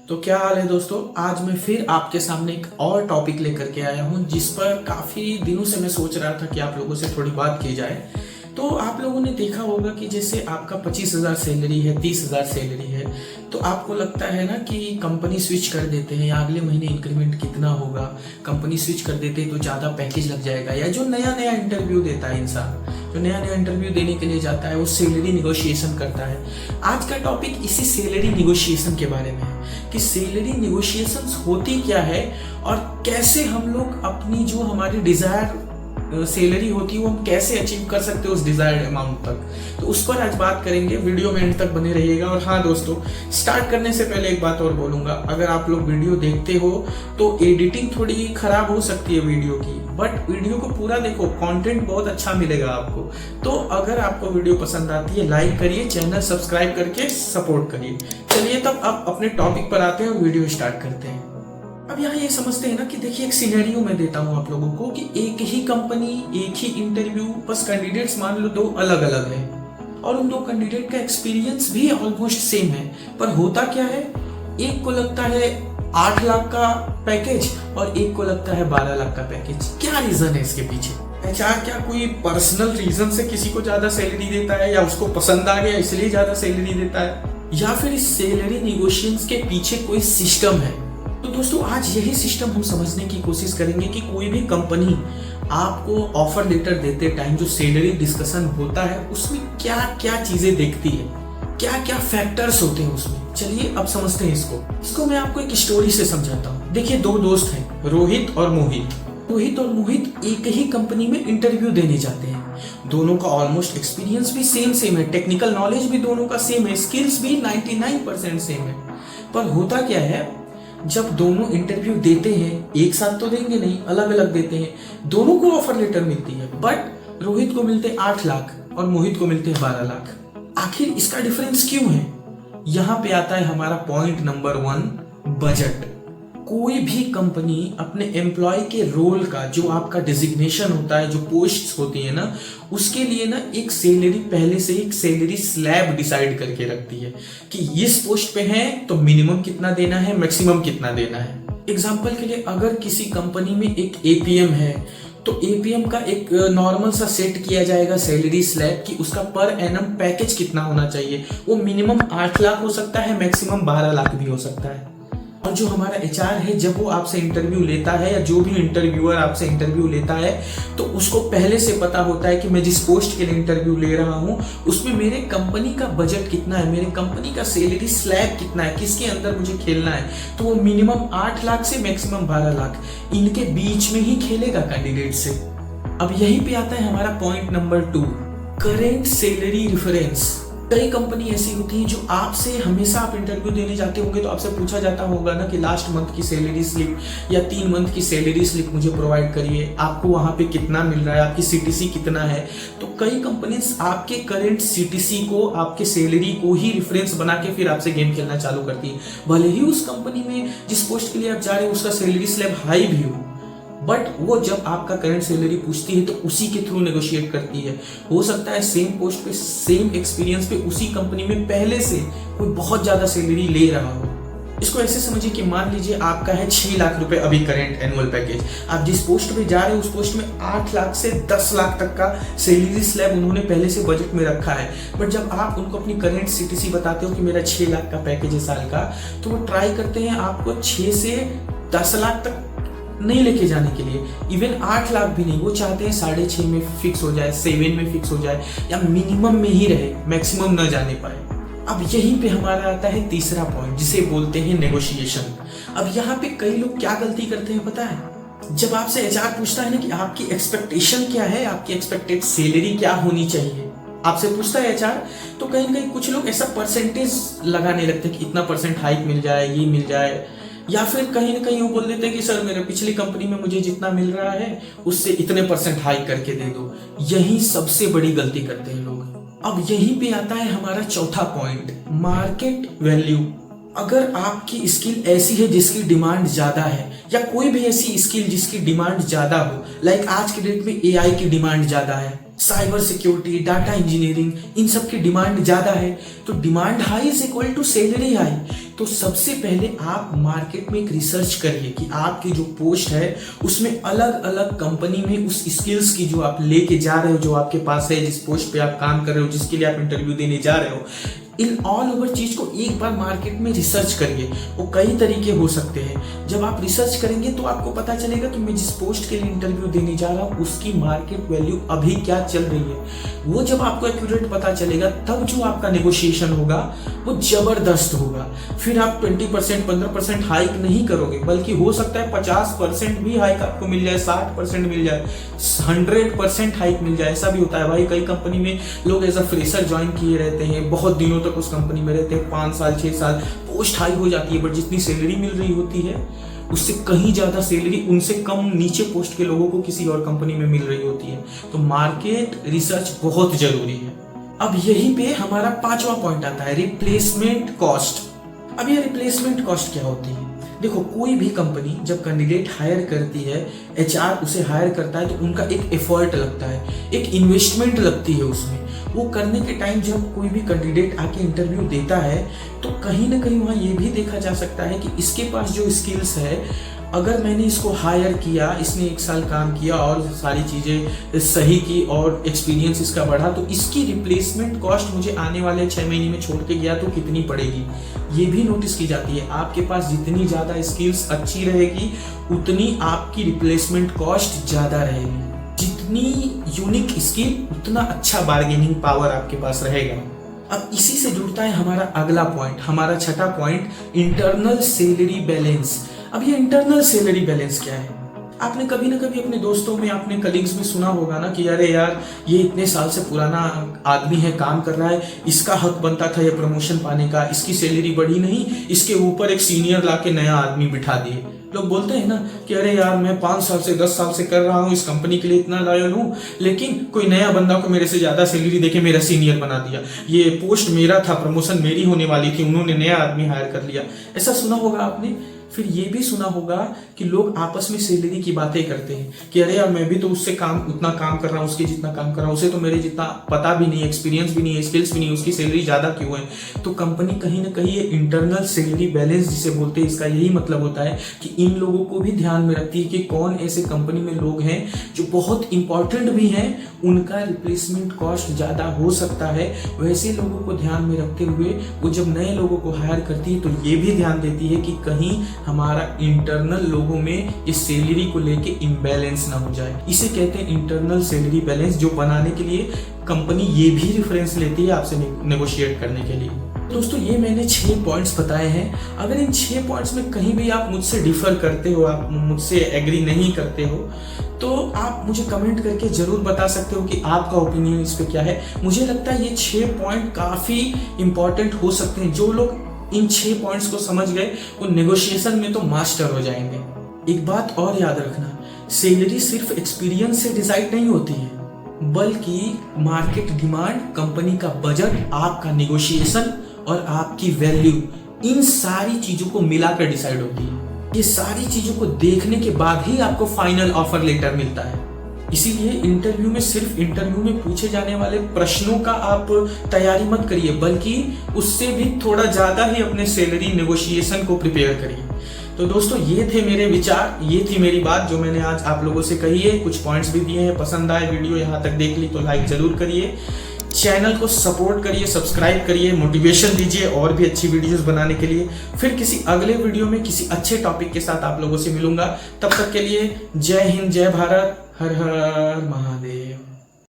तो क्या हाल है दोस्तों। आज मैं फिर आपके सामने एक और टॉपिक लेकर के आया हूं जिस पर काफ़ी दिनों से मैं सोच रहा था कि आप लोगों से थोड़ी बात की जाए। तो आप लोगों ने देखा होगा कि जैसे आपका 25,000 सैलरी है, 30,000 सैलरी है, तो आपको लगता है ना कि कंपनी स्विच कर देते हैं या अगले महीने इंक्रीमेंट कितना होगा, कंपनी स्विच कर देते हैं तो ज़्यादा पैकेज लग जाएगा। या जो नया नया इंटरव्यू देता है इंसान, जो नया नया इंटरव्यू देने के लिए जाता है, वो सैलरी निगोशिएशन करता है। आज का टॉपिक इसी सैलरी निगोशिएशन के बारे में है कि सैलरी निगोशिएशंस होती क्या है और कैसे हम लोग अपनी जो हमारी डिजायर सैलरी होती है वो हम कैसे अचीव कर सकते हैं उस डिजायर्ड अमाउंट तक। तो उस पर आज बात करेंगे, वीडियो में एंड तक बने रहिएगा। और हाँ दोस्तों, स्टार्ट करने से पहले एक बात और बोलूंगा, अगर आप लोग वीडियो देखते हो तो एडिटिंग थोड़ी खराब हो सकती है वीडियो की, बट वीडियो को पूरा देखो, कंटेंट बहुत अच्छा मिलेगा आपको। तो अगर आपको वीडियो पसंद आती है लाइक करिए, चैनल सब्सक्राइब करके सपोर्ट करिए। चलिए तब अब अपने टॉपिक पर आते हैं और वीडियो स्टार्ट करते हैं। अब यहाँ ये समझते हैं ना कि देखिए, एक सिनेरियो मैं देता हूँ आप लोगों को कि एक ही कंपनी, एक ही इंटरव्यू, बस कैंडिडेट्स मान लो दो अलग अलग है और उन दो कैंडिडेट का एक्सपीरियंस भी ऑलमोस्ट सेम है। पर होता क्या है, एक को लगता है 8 लाख का पैकेज और एक को लगता है 12 लाख का पैकेज। क्या रीजन है इसके पीछे? एचआर क्या कोई पर्सनल रीजन से किसी को ज्यादा सैलरी देता है, या उसको पसंद आ गया इसलिए ज्यादा सैलरी देता है, या फिर इस सैलरी निगोशिएशंस के पीछे कोई सिस्टम है? तो दोस्तों आज यही सिस्टम हम समझने की कोशिश करेंगे कि कोई भी कंपनी आपको ऑफर लेटर देते टाइम जो सैलरी डिस्कशन होता है उसमें क्या क्या चीजें देखती है, क्या क्या फैक्टर्स होते हैं उसमें। चलिए अब समझते हैं इसको मैं आपको एक स्टोरी से समझाता हूँ। देखिए, दो दोस्त हैं, रोहित और मोहित। रोहित और मोहित एक ही कंपनी में इंटरव्यू देने जाते हैं। दोनों का ऑलमोस्ट एक्सपीरियंस भी सेम है, टेक्निकल नॉलेज भी दोनों का सेम है, स्किल्स भी 99% सेम है। पर होता क्या है, जब दोनों इंटरव्यू देते हैं, एक साथ तो देंगे नहीं, अलग अलग देते हैं, दोनों को ऑफर लेटर मिलती है, बट रोहित को मिलते 8 लाख और मोहित को मिलते 12 लाख। आखिर इसका डिफरेंस क्यों है? यहां पे आता है हमारा पॉइंट नंबर 1, बजट। कोई भी कंपनी अपने एम्प्लॉय के रोल का, जो आपका डिजिग्नेशन होता है, जो पोस्ट्स होती है ना, उसके लिए ना एक सैलरी पहले से ही एक सैलरी स्लैब डिसाइड करके रखती है कि इस पोस्ट पे है तो मिनिमम कितना देना है, मैक्सिमम कितना देना है। एग्जांपल के लिए, अगर किसी कंपनी में एक एपीएम है तो एपीएम का एक नॉर्मल सा सेट किया जाएगा सैलरी स्लैब कि उसका पर एनम पैकेज कितना होना चाहिए। वो मिनिमम 8 लाख हो सकता है, मैक्सिमम 12 लाख भी हो सकता है। और जो हमारा एचआर है, जब वो आपसे इंटरव्यू लेता है या जो भी इंटरव्यूअर आपसे इंटरव्यू लेता है, तो उसको पहले से पता होता है कि मैं जिस पोस्ट के लिए इंटरव्यू ले रहा हूं उसमें मेरे कंपनी का बजट कितना है, मेरे कंपनी का सैलरी स्लैब कितना है, किसके अंदर मुझे खेलना है। तो वो मिनिमम 8 लाख से मैक्सिमम 12 लाख, इनके बीच में ही खेलेगा कैंडिडेट से। अब यहीं पे आता है हमारा point number 2, current salary reference. कई कंपनी ऐसी होती है जो आपसे, हमेशा आप इंटरव्यू देने जाते होंगे तो आपसे पूछा जाता होगा ना कि लास्ट मंथ की सैलरी स्लिप या 3 मंथ की सैलरी स्लिप मुझे प्रोवाइड करिए, आपको वहां पे कितना मिल रहा है, आपकी सीटीसी कितना है। तो कई कंपनीज आपके करंट सीटीसी को, आपके सैलरी को ही रेफरेंस बना के फिर आपसे गेम खेलना चालू करती है। भले ही उस कंपनी में जिस पोस्ट के लिए आप जा रहे हैं उसका सैलरी स्लैब हाई भी हो, बट वो जब आपका करंट सैलरी पूछती है तो उसी के थ्रू नेगोशिएट करती है। हो सकता है सेम पोस्ट पे, सेम एक्सपीरियंस पे उसी कंपनी में पहले से कोई बहुत ज्यादा सैलरी ले रहा हो। इसको ऐसे समझिए कि मान लीजिए आपका है 6 लाख रुपए अभी करंट एनुअल पैकेज, आप जिस पोस्ट पे जा रहे हैं उस पोस्ट में 8 लाख से 10 लाख तक का सैलरी स्लैब उन्होंने पहले से बजट में रखा है। बट जब आप उनको अपनी करंट सीटीसी बताते हो कि मेरा 6 लाख का पैकेज है साल का, तो वो ट्राई करते हैं आपको 6 से 10 लाख तक नहीं लेके जाने के लिए, इवन 8 लाख भी नहीं। वो चाहते हैं 6.5 में फिक्स हो जाए, 7 में फिक्स हो जाए, या मिनिमम में ही रहे, मैक्सिमम न जाने पाए। अब यहीं पे हमारा आता है तीसरा पॉइंट, जिसे बोलते हैं नेगोशिएशन। अब यहाँ पे कई लोग क्या गलती करते हैं पता है? जब आपसे एचआर पूछता है ना कि आपकी एक्सपेक्टेशन क्या है, आपकी एक्सपेक्टेड सैलरी क्या होनी चाहिए, आपसे पूछता है एचआर, तो कहीं ना कहीं कुछ लोग ऐसा परसेंटेज लगाने लगते हैं कि इतना % हाइक मिल जाए, ये मिल जाए, या फिर कहीं ना कहीं वो बोल देते हैं कि सर मेरे पिछली कंपनी में मुझे जितना मिल रहा है उससे इतने % हाइक करके दे दो। यही सबसे बड़ी गलती करते हैं लोग। अब यहीं पे आता है हमारा चौथा पॉइंट, मार्केट वैल्यू। अगर आपकी स्किल ऐसी है जिसकी डिमांड ज्यादा है, या कोई भी ऐसी स्किल जिसकी डिमांड ज्यादा हो, लाइक आज के डेट में एआई की डिमांड ज्यादा है, साइबर सिक्योरिटी, डाटा इंजीनियरिंग, इन सब की डिमांड ज़्यादा है। तो demand high is equal to salary high. तो सबसे पहले आप मार्केट में एक रिसर्च करिए कि आपकी जो पोस्ट है उसमें अलग अलग कंपनी में उस स्किल्स की जो आप लेके जा रहे हो, जो आपके पास है, जिस पोस्ट पे आप काम कर रहे हो, जिसके लिए आप इंटरव्यू देने जा रहे हो, इन ऑल ओवर चीज को एक बार मार्केट में रिसर्च करिए। वो कई तरीके हो सकते हैं। जब आप रिसर्च करेंगे तो आपको पता चलेगा कि मैं जिस पोस्ट के लिए इंटरव्यू देने जा रहा हूँ उसकी मार्केट वैल्यू अभी क्या चल रही है। वो जब आपको एक्यूरेट पता चलेगा तब जो आपका नेगोशिएशन होगा वो जबरदस्त होगा। फिर आप 20% 15% हाइक नहीं करोगे, बल्कि हो सकता है 50% भी हाइक आपको मिल जाए, 60% मिल जाए, 100% हाइक मिल जाए। ऐसा भी होता है भाई, कई कंपनी में लोग एज अ फ्रेशर ज्वाइन किए रहते हैं, बहुत दिनों तक उस कंपनी में रहते हैं, 5 साल 6 साल, पोस्ट हाई हो जाती है, बट जितनी सैलरी मिल रही होती है उससे कहीं ज्यादा सैलरी उनसे कम नीचे पोस्ट के लोगों को किसी और कंपनी में मिल रही होती है। तो मार्केट रिसर्च बहुत जरूरी है। अब यहीं पे हमारा 5वां पॉइंट आता है, रिप्लेसमेंट कॉस्ट। अब ये रिप्लेसमेंट कॉस्ट क्या होती है? देखो, कोई भी कंपनी जब कैंडिडेट हायर करती है, एचआर उसे हायर करता है, तो उनका एक एफर्ट लगता है, एक इन्वेस्टमेंट लगती है उसमें। वो करने के टाइम जब कोई भी कैंडिडेट आके इंटरव्यू देता है तो कहीं ना कहीं वहाँ ये भी देखा जा सकता है कि इसके पास जो स्किल्स है, अगर मैंने इसको हायर किया, इसने 1 साल काम किया और सारी चीज़ें सही की और एक्सपीरियंस इसका बढ़ा, तो इसकी रिप्लेसमेंट कॉस्ट मुझे आने वाले 6 महीने में छोड़ के गया तो कितनी पड़ेगी, ये भी नोटिस की जाती है। आपके पास जितनी ज़्यादा स्किल्स अच्छी रहेगी उतनी आपकी रिप्लेसमेंट कॉस्ट ज़्यादा रहेगी। जितनी यूनिक स्किल उतना अच्छा बार्गेनिंग पावर आपके पास रहेगा। अब इसी से जुड़ता है हमारा अगला पॉइंट, हमारा 6वां पॉइंट, इंटरनल सैलरी बैलेंस। अब ये इंटरनल सैलरी बैलेंस क्या है? आपने कभी ना कभी अपने दोस्तों में, अपने कलीग्स में सुना होगा ना कि अरे यार, ये इतने साल से पुराना आदमी है, काम कर रहा है, इसका हक बनता था ये प्रमोशन पाने का, इसकी सैलरी बढ़ी नहीं, इसके ऊपर एक सीनियर लाके नया आदमी बिठा दिए। लोग बोलते हैं ना कि अरे यार, मैं 5 साल से 10 साल से कर रहा हूँ, इस कंपनी के लिए इतना लॉयल हूँ, लेकिन कोई नया बंदा को मेरे से ज्यादा सैलरी देके मेरा सीनियर बना दिया, ये पोस्ट मेरा था, प्रमोशन मेरी होने वाली थी, उन्होंने नया आदमी हायर कर लिया। ऐसा सुना होगा आपने। फिर ये भी सुना होगा कि लोग आपस में सैलरी की बातें करते हैं कि अरे यार, मैं भी तो उससे उतना काम कर रहा हूँ, उसके जितना काम कर रहा हूँ, उसे तो मेरे जितना पता भी नहीं, एक्सपीरियंस भी नहीं है, स्किल्स भी नहीं है, उसकी सैलरी ज्यादा क्यों है। तो कंपनी कहीं ना कहीं ये इंटरनल सैलरी बैलेंस जिसे बोलते हैं, इसका यही मतलब होता है कि इन लोगों को भी ध्यान में रखती है कि कौन ऐसे कंपनी में लोग हैं जो बहुत इंपॉर्टेंट भी हैं, उनका रिप्लेसमेंट कॉस्ट ज्यादा हो सकता है। वैसे लोगों को ध्यान में रखते हुए वो जब नए लोगों को हायर करती है तो ये भी ध्यान देती है कि कहीं हमारा इंटरनल लोगों में इस सैलरी को लेके इम्बैलेंस ना हो जाए। इसे कहते हैं इंटरनल सैलरी बैलेंस, जो बनाने के लिए कंपनी ये भी रेफरेंस लेती है आपसे नेगोशिएट करने के लिए। दोस्तों, ये मैंने 6 पॉइंट्स बताए हैं। अगर इन 6 पॉइंट्स में कहीं भी आप मुझसे डिफर करते हो, आप मुझसे एग्री नहीं करते हो, तो आप मुझे कमेंट करके जरूर बता सकते हो कि आपका ओपिनियन इस पे क्या है। मुझे लगता है ये 6 पॉइंट काफी इंपॉर्टेंट हो सकते हैं। जो लोग इन 6 पॉइंट्स को समझ गए वो नेगोशिएशन में तो मास्टर हो जाएंगे। एक बात और याद रखना, सैलरी सिर्फ एक्सपीरियंस से डिसाइड नहीं होती है, बल्कि मार्केट डिमांड, कंपनी का बजट, आपका नेगोशिएशन और आपकी वैल्यू, इन सारी चीजों को मिलाकर डिसाइड होती है। ये सारी चीजों को देखने के बाद ही आपको फाइनल ऑफर लेटर मिलता है। इसीलिए इंटरव्यू में सिर्फ इंटरव्यू में पूछे जाने वाले प्रश्नों का आप तैयारी मत करिए, बल्कि उससे भी थोड़ा ज्यादा ही अपने सैलरी नेगोशिएशन को प्रिपेयर करिए। तो दोस्तों, ये थे मेरे विचार, ये थी मेरी बात जो मैंने आज आप लोगों से कही है। कुछ पॉइंट्स भी दिए हैं। पसंद आए वीडियो, यहाँ तक देख ली तो लाइक जरूर करिए, चैनल को सपोर्ट करिए, सब्सक्राइब करिए, मोटिवेशन दीजिए और भी अच्छी वीडियोस बनाने के लिए। फिर किसी अगले वीडियो में किसी अच्छे टॉपिक के साथ आप लोगों से मिलूंगा। तब तक के लिए जय हिंद, जय भारत, हर हर महादेव।